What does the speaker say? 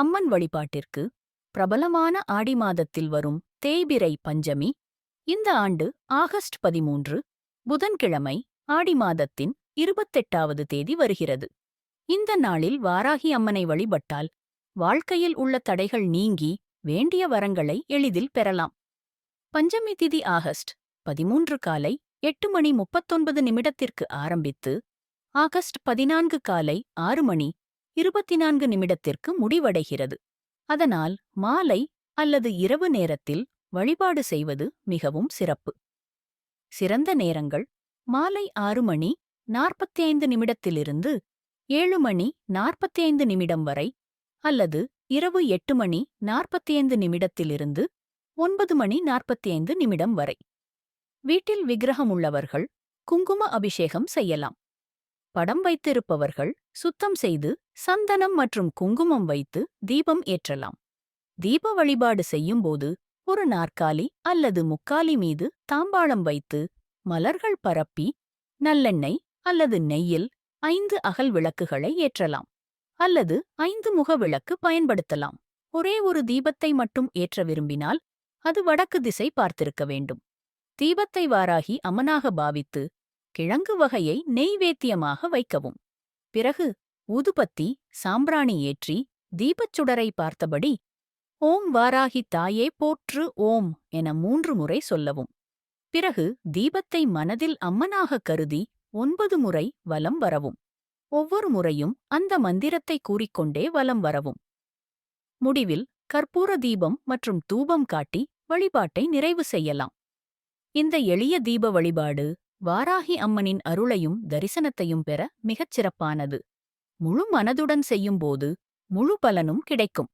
அம்மன் வழிபாட்டிற்கு பிரபலமான ஆடி மாதத்தில் வரும் தேய்பிறை பஞ்சமி இந்த ஆண்டு ஆகஸ்ட் 13 புதன்கிழமை ஆடி மாதத்தின் 28வது தேதி வருகிறது. இந்த நாளில் வாராகி அம்மனை வழிபட்டால் வாழ்க்கையில் உள்ள தடைகள் நீங்கி வேண்டிய வரங்களை எளிதில் பெறலாம். பஞ்சமி திதி ஆகஸ்ட் 13 காலை 8:39 ஆரம்பித்து ஆகஸ்ட் 14 காலை 6:24 முடிவடைகிறது. அதனால் மாலை அல்லது இரவு நேரத்தில் வழிபாடு செய்வது மிகவும் சிறப்பு. சிறந்த நேரங்கள் மாலை 6:45 7:45 வரை அல்லது இரவு 8:45 9:45 வரை. வீட்டில் விக்கிரகம் உள்ளவர்கள் குங்கும அபிஷேகம் செய்யலாம். படம் வைத்திருப்பவர்கள் சுத்தம் செய்து சந்தனம் மற்றும் குங்குமம் வைத்து தீபம் ஏற்றலாம். தீப வழிபாடு செய்யும்போது ஒரு நாற்காலி அல்லது முக்காலி மீது தாம்பாளம் வைத்து மலர்கள் பரப்பி நல்லெண்ணெய் அல்லது நெய்யில் 5 அகல் விளக்குகளை ஏற்றலாம் அல்லது 5 முக விளக்கு பயன்படுத்தலாம். ஒரே ஒரு தீபத்தை மட்டும் ஏற்ற விரும்பினால் அது வடக்கு திசை பார்த்திருக்க வேண்டும். தீபத்தை வாராகி அம்மனாக பாவித்து கிழங்கு வகையை நெய்வேத்தியமாக வைக்கவும். பிறகு ஊதுபத்தி சாம்பிராணி ஏற்றி தீபச்சுடரை பார்த்தபடி ஓம் வாராகி தாயே போற்று ஓம் என 3 முறை சொல்லவும். பிறகு தீபத்தை மனதில் அம்மனாக கருதி 9 முறை வலம் வரவும். ஒவ்வொரு முறையும் அந்த மந்திரத்தை கூறிக்கொண்டே வலம் வரவும். முடிவில் கற்பூர தீபம் மற்றும் தூபம் காட்டி வழிபாட்டை நிறைவு செய்யலாம். இந்த எளிய தீப வழிபாடு வாராகி அம்மனின் அருளையும் தரிசனத்தையும் பெற மிகச் சிறப்பானது. முழு மனதுடன் செய்யும்போது முழு பலனும் கிடைக்கும்.